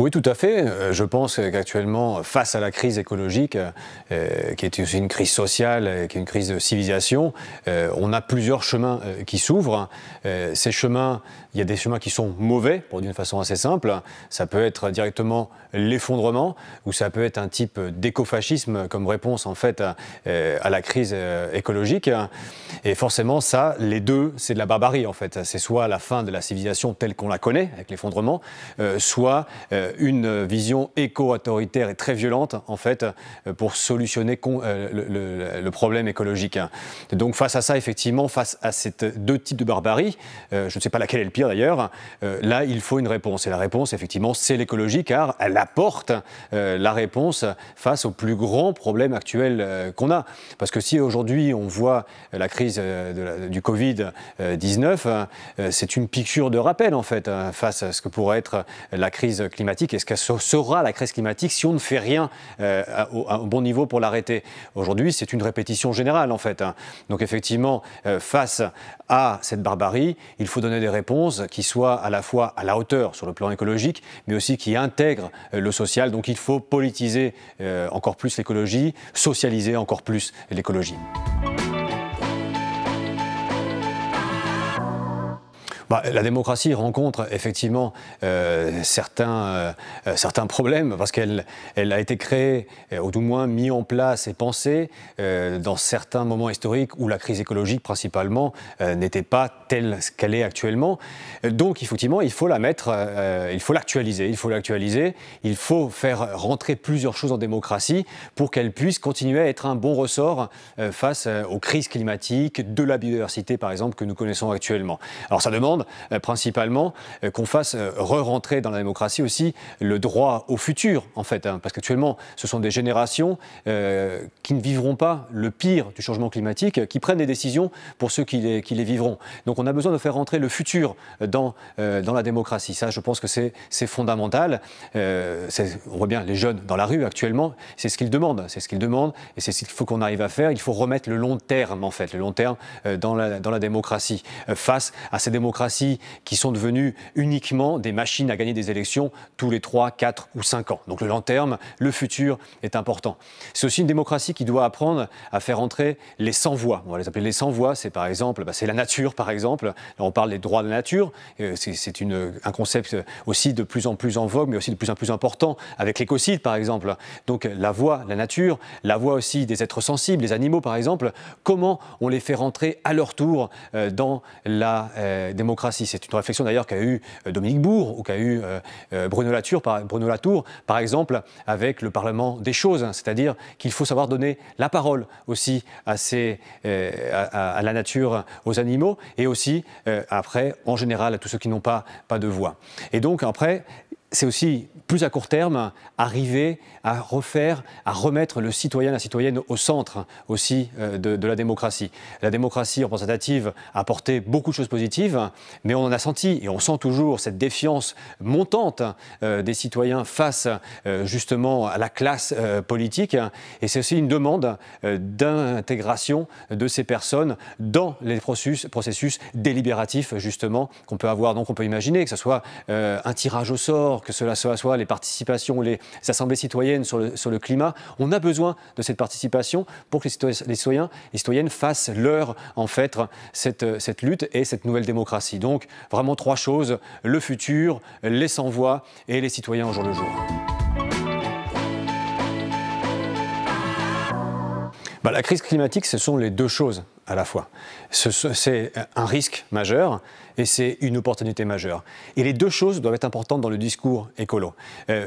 Oui, tout à fait. Je pense qu'actuellement, face à la crise écologique, qui est aussi une crise sociale, qui est une crise de civilisation, on a plusieurs chemins qui s'ouvrent. Ces chemins, il y a des chemins qui sont mauvais, pour dire d'une façon assez simple. Ça peut être directement l'effondrement, ou ça peut être un type d'écofascisme comme réponse en fait à la crise écologique. Et forcément, ça, les deux, c'est de la barbarie en fait. C'est soit la fin de la civilisation telle qu'on la connaît, avec l'effondrement, soit une vision éco-autoritaire et très violente en fait pour solutionner le problème écologique. Et donc face à ça, effectivement, face à ces deux types de barbarie, je ne sais pas laquelle est le pire d'ailleurs, là il faut une réponse. Et la réponse, effectivement, c'est l'écologie, car elle apporte la réponse face aux plus grands problèmes actuels qu'on a. Parce que si aujourd'hui on voit la crise du Covid-19, c'est une piqûre de rappel en fait face à ce que pourrait être la crise climatique et ce que sera la crise climatique si on ne fait rien au bon niveau pour l'arrêter. Aujourd'hui, c'est une répétition générale en fait. Donc effectivement, face à cette barbarie, il faut donner des réponses qui soient à la fois à la hauteur sur le plan écologique, mais aussi qui intègrent le social. Donc il faut politiser encore plus l'écologie, socialiser encore plus l'écologie. La démocratie rencontre effectivement certains problèmes parce qu'elle a été créée, ou du moins mise en place et pensée dans certains moments historiques où la crise écologique principalement n'était pas telle qu'elle est actuellement. Donc effectivement, il faut la mettre, il faut l'actualiser, il faut faire rentrer plusieurs choses en démocratie pour qu'elle puisse continuer à être un bon ressort face aux crises climatiques, de la biodiversité par exemple que nous connaissons actuellement. Alors ça demande principalement qu'on fasse re-rentrer dans la démocratie aussi le droit au futur, en fait, parce qu'actuellement, ce sont des générations qui ne vivront pas le pire du changement climatique, qui prennent des décisions pour ceux qui les vivront. Donc on a besoin de faire rentrer le futur dans la démocratie. Ça, je pense que c'est fondamental. On voit bien les jeunes dans la rue actuellement, c'est ce qu'ils demandent, et c'est ce qu'il faut qu'on arrive à faire. Il faut remettre le long terme, en fait, dans la démocratie, face à ces démocraties qui sont devenues uniquement des machines à gagner des élections tous les 3, 4 ou 5 ans. Donc le long terme, le futur est important. C'est aussi une démocratie qui doit apprendre à faire entrer les sans-voix. On va les appeler les sans-voix, c'est par exemple, c'est la nature par exemple. Là, on parle des droits de la nature, c'est un concept aussi de plus en plus en vogue, mais aussi de plus en plus important avec l'écocide par exemple. Donc la voix, la nature, la voix aussi des êtres sensibles, les animaux par exemple, comment on les fait rentrer à leur tour dans la démocratie. C'est une réflexion d'ailleurs qu'a eu Dominique Bourg ou qu'a eu Bruno Latour par exemple avec le Parlement des choses, c'est-à-dire qu'il faut savoir donner la parole aussi à la nature, aux animaux et aussi après en général à tous ceux qui n'ont pas de voix. Et donc après, c'est aussi, plus à court terme, arriver à remettre le citoyen, la citoyenne au centre aussi de la démocratie. La démocratie représentative a apporté beaucoup de choses positives, mais on en a senti, et on sent toujours cette défiance montante des citoyens face justement à la classe politique. Et c'est aussi une demande d'intégration de ces personnes dans les processus délibératifs justement qu'on peut avoir. Donc on peut imaginer que ce soit un tirage au sort, que cela soit les participations, les assemblées citoyennes sur le climat. On a besoin de cette participation pour que les citoyens et citoyennes fassent leur, en fait, cette lutte et cette nouvelle démocratie. Donc, vraiment 3 choses, le futur, les sans-voix et les citoyens au jour le jour. La crise climatique, ce sont les 2 choses à la fois. C'est un risque majeur et c'est une opportunité majeure. Et les 2 choses doivent être importantes dans le discours écolo.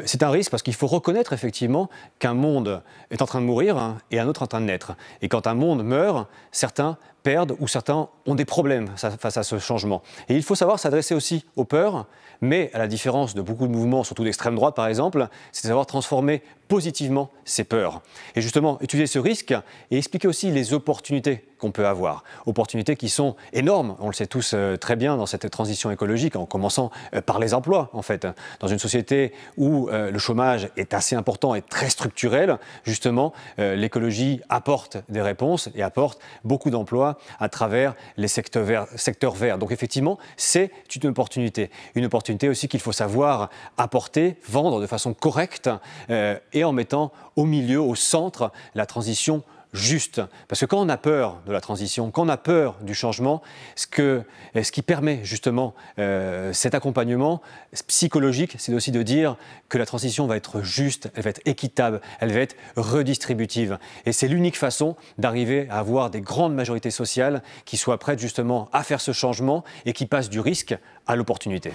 C'est un risque parce qu'il faut reconnaître effectivement qu'un monde est en train de mourir et un autre en train de naître. Et quand un monde meurt, certains perdent ou certains ont des problèmes face à ce changement. Et il faut savoir s'adresser aussi aux peurs, mais à la différence de beaucoup de mouvements, surtout d'extrême droite par exemple, c'est de savoir transformer positivement ces peurs. Et justement, étudier ce risque et expliquer aussi les opportunités qu'on peut avoir. Opportunités qui sont énormes, on le sait tous très bien dans cette transition écologique, en commençant par les emplois, en fait. Dans une société où le chômage est assez important et très structurel, justement, l'écologie apporte des réponses et apporte beaucoup d'emplois à travers les secteurs verts. Donc effectivement, c'est une opportunité aussi qu'il faut savoir apporter, vendre de façon correcte et en mettant au milieu, au centre, la transition juste. Parce que quand on a peur de la transition, quand on a peur du changement, ce qui permet justement cet accompagnement psychologique, c'est aussi de dire que la transition va être juste, elle va être équitable, elle va être redistributive. Et c'est l'unique façon d'arriver à avoir des grandes majorités sociales qui soient prêtes justement à faire ce changement et qui passent du risque à l'opportunité.